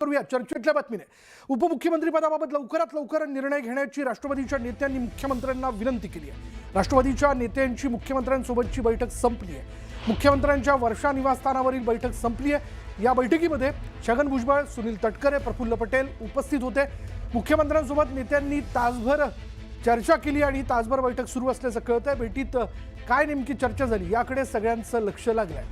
करूया चर्चेतल्या बातमीने. उपमुख्यमंत्री पदाबाबत लवकरात लवकर निर्णय घेण्याची राष्ट्रवादीच्या नेत्यांनी मुख्यमंत्र्यांना विनंती केली आहे. राष्ट्रवादीच्या नेत्यांची मुख्यमंत्र्यांसोबतची बैठक संपली आहे. मुख्यमंत्र्यांच्या वर्षा निवासस्थानावरील बैठक संपली आहे. या बैठकीमध्ये छगन भुजबळ, सुनील तटकरे, प्रफुल्ल पटेल उपस्थित होते. मुख्यमंत्र्यांसोबत नेत्यांनी तासभर चर्चा केली आणि तासभर बैठक सुरू असल्याचं कळतंय. भेटीत काय नेमकी चर्चा झाली याकडे सगळ्यांचं लक्ष लागलंय.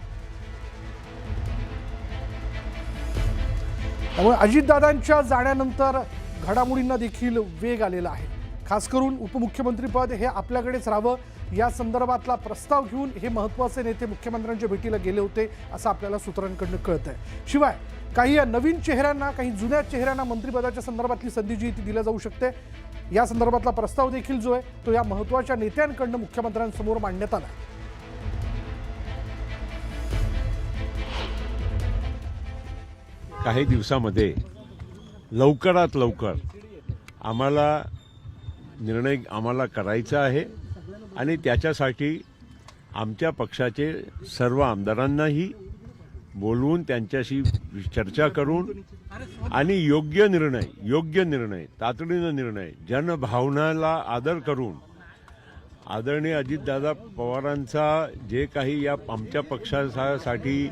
त्यामुळे अजितदादांच्या जाण्यानंतर घडामोडींना देखील वेग आलेला आहे. खास करून उपमुख्यमंत्रीपद हे आपल्याकडेच राहावं या संदर्भातला प्रस्ताव घेऊन हे महत्त्वाचे नेते मुख्यमंत्र्यांच्या भेटीला गेले होते असं आपल्याला सूत्रांकडून कळतंय. शिवाय काही नवीन चेहऱ्यांना, काही जुन्या चेहऱ्यांना मंत्रिपदाच्या संदर्भातली संधी जी ती दिली जाऊ शकते या संदर्भातला प्रस्ताव देखील जो आहे तो या महत्त्वाच्या नेत्यांकडून मुख्यमंत्र्यांसमोर मांडण्यात आला. काही दिवसामध्ये लवकरात लवकर निर्णय करायचा आहे आणि त्याच्यासाठी आमच्या पक्षाचे सर्व आमदारांनाही बोलवून त्यांच्याशी चर्चा करून आणि योग्य निर्णय तातडीनं निर्णय जनभावनाला आदर करून आदरणीय अजितदादा पवारांचा जे काही या आमच्या पक्षासाठी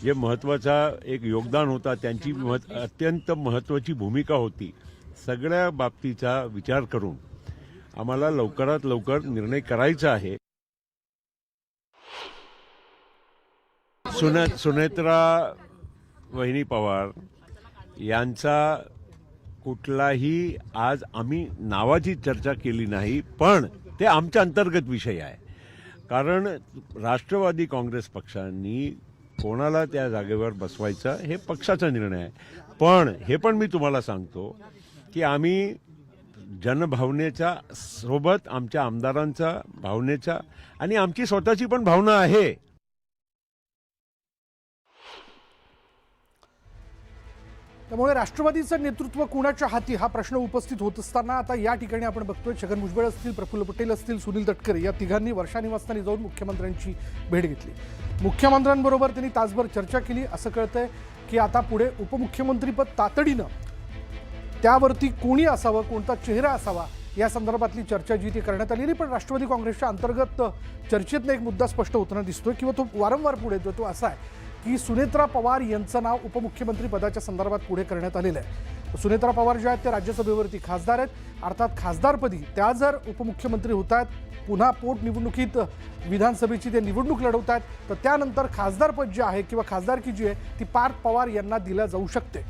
जे महत्त्वाचा एक योगदान होता, त्यांची अत्यंत महत्त्वाची भूमिका होती, सगळ्या बाबतीचा विचार करून आम्हाला लवकरात लवकर निर्णय करायचा आहे. सुनेत्रा वहिनी पवार यांचा कुठलाही आज आम्ही नावाची चर्चा केली नाही, पण ते आमच्या अंतर्गत विषय आहे. कारण राष्ट्रवादी काँग्रेस पक्षांनी कोणाला त्या जागेवर बसवायचा हे पक्षाचा निर्णय आहे. पण हे पण मी तुम्हाला सांगतो की आम्ही जनभावनेच्या सोबत आमच्या आमदारांचा भावनेचा आणि आमची स्वतःची पण भावना आहे. त्यामुळे राष्ट्रवादीचं नेतृत्व कोणाच्या हाती हा प्रश्न उपस्थित होत असताना आता या ठिकाणी आपण बघतोय छगन भुजबळ असतील, प्रफुल्ल पटेल असतील, सुनील तटकरे या तिघांनी वर्षा निवासस्थानी जाऊन मुख्यमंत्र्यांची भेट घेतली. मुख्यमंत्र्यांबरोबर त्यांनी तासभर चर्चा केली. असं कळतंय की आता पुढे उपमुख्यमंत्रीपद तातडीनं त्यावरती कोणी असावं, कोणता चेहरा असावा या संदर्भातली चर्चा जी ती करण्यात आलेली. पण राष्ट्रवादी काँग्रेसच्या अंतर्गत चर्चेतनं एक मुद्दा स्पष्ट होताना दिसतोय किंवा तो वारंवार पुढे येतो. तो असा आहे की सुनेत्रा पवार यांचं नाव उपमुख्यमंत्री पदाच्या संदर्भात पुढे करण्यात आलेलं आहे. सुनेत्रा पवार ज्या आहेत ते राज्यसभेवरती खासदार आहेत. अर्थात खासदारपदी त्या जर उपमुख्यमंत्री होत आहेत, पुन्हा पोटनिवडणुकीत विधानसभेची ते निवडणूक लढवत आहेत, तर त्यानंतर खासदारपद जे आहे किंवा खासदारकी जी आहे ती पार्थ पवार यांना दिल्या जाऊ शकते.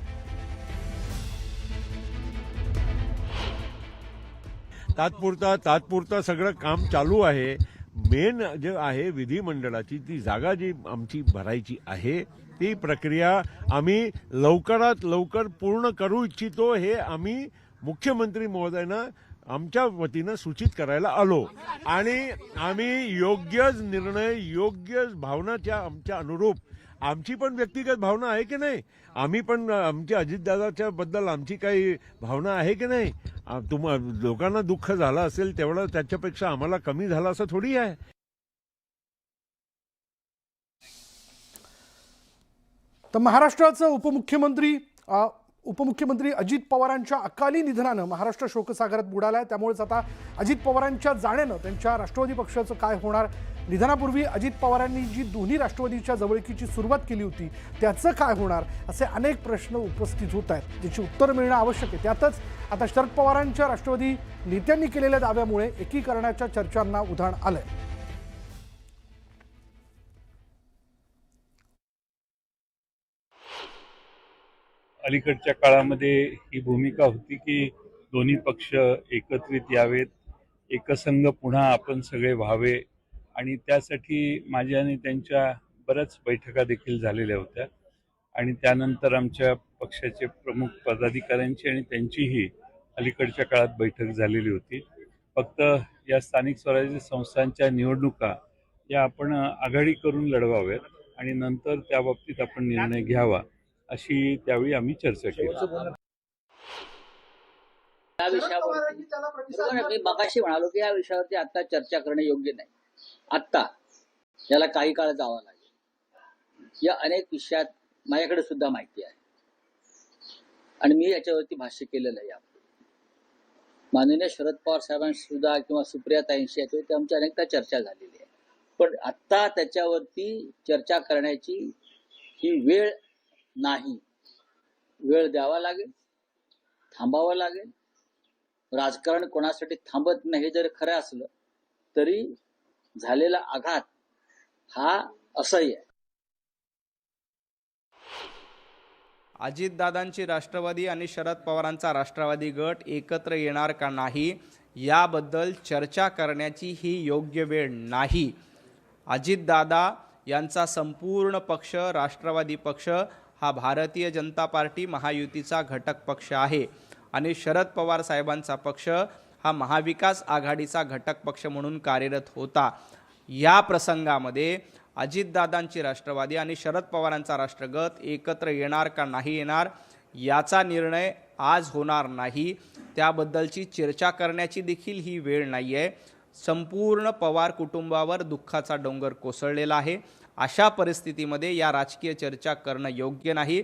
तात्पुरता सगळं काम चालू आहे. मेन जे आहे विधिमंडळाची ती जागा जी आमची भरायची आहे ती प्रक्रिया आम्ही लवकरात लवकर पूर्ण करू इच्छितो. हे आम्ही मुख्यमंत्री महोदयांना आमच्या वतीनं सूचित करायला आलो आणि आम्ही योग्य निर्णय, योग्य भावनाच्या आमच्या अनुरूप आमची पण व्यक्तिगत भावना आहे की नाही, आम्ही पण आमच्या अजितदादाच्या बद्दल आमची काही भावना आहे की नाही. लोकांना दुःख झालं असेल तेवढं त्याच्यापेक्षा आम्हाला कमी झालं असं थोडी आहे. तर महाराष्ट्राचं उपमुख्यमंत्री अजित पवारांच्या अकाली निधनानं महाराष्ट्र शोकसागरात बुडाला आहे. त्यामुळेच आता अजित पवारांच्या जाण्यानं त्यांच्या राष्ट्रवादी पक्षाचं काय होणार, निधनापूर्वी अजित पवारांनी जी दोन्ही राष्ट्रवादीच्या जवळकीची सुरुवात केली होती त्याचं काय होणार, असे अनेक प्रश्न उपस्थित होत आहेत, ज्याची उत्तर मिळणं आवश्यक आहे. त्यातच आता शरद पवारांच्या राष्ट्रवादी नेत्यांनी केलेल्या दाव्यामुळे एकीकरणाच्या चर्चांना उधाण आलंय. अलीकडच्या काळामध्ये ही भूमिका होती की दोन्ही पक्ष एकत्रित यावेत, एकसंघ पुन्हा आपण सगळे व्हावे आणि त्यासाठी माझ्या आणि त्यांच्या बऱ्याच बैठका देखील झालेल्या होत्या आणि त्यानंतर आमच्या पक्षाचे प्रमुख पदाधिकाऱ्यांची आणि त्यांचीही अलीकडच्या काळात बैठक झालेली होती. फक्त या स्थानिक स्वराज्य संस्थांच्या निवडणुका या आपण आघाडी करून लढवाव्यात आणि नंतर त्या बाबतीत आपण निर्णय घ्यावा अशी त्यावेळी आम्ही चर्चा केली. या विषयावर मी मगाशी म्हणालो की या विषयावरती आता चर्चा करणे योग्य नाही. आत्ता याला काही काळ जावं लागेल. या अनेक विषयात माझ्याकडे सुद्धा माहिती आहे. आणि मी याच्यावरती भाष्य केलेलं आहे. माननीय शरद पवार साहेबांशी सुद्धा किंवा सुप्रियाताईंशी याच्यावरती आमची अनेकदा चर्चा झालेली आहे. पण आता त्याच्यावरती चर्चा करण्याची ही वेळ नाही. वेळ द्यावा लागेल, थांबावं लागेल. राजकारण कोणासाठी थांबत नाही हे जर खरं असलं तरी झालेला आघात हा असह्य आहे. अजितदादांची राष्ट्रवादी आणि शरद पवारांचा राष्ट्रवादी गट एकत्र येणार का नाही याबद्दल चर्चा करण्याची ही योग्य वेळ नाही. अजितदादा यांचा संपूर्ण पक्ष राष्ट्रवादी पक्ष हा भारतीय जनता पार्टी महायुतीचा घटक पक्ष आहे आणि शरद पवार साहेबांचा पक्ष हा महाविकास आघाडीचा घटक पक्ष म्हणून कार्यरत होता. या प्रसंगामध्ये अजितदादांची राष्ट्रवादी आणि शरद पवारांचा राष्ट्रगट एकत्र येणार का नाही येणार याचा निर्णय आज होणार नाही. त्याबद्दलची चर्चा करण्याची देखील ही वेळ नाही आहे. संपूर्ण पवार कुटुंबावर दुःखाचा डोंगर कोसळलेला आहे. अशा परिस्थितीमध्ये या राजकीय चर्चा करणं योग्य नाही.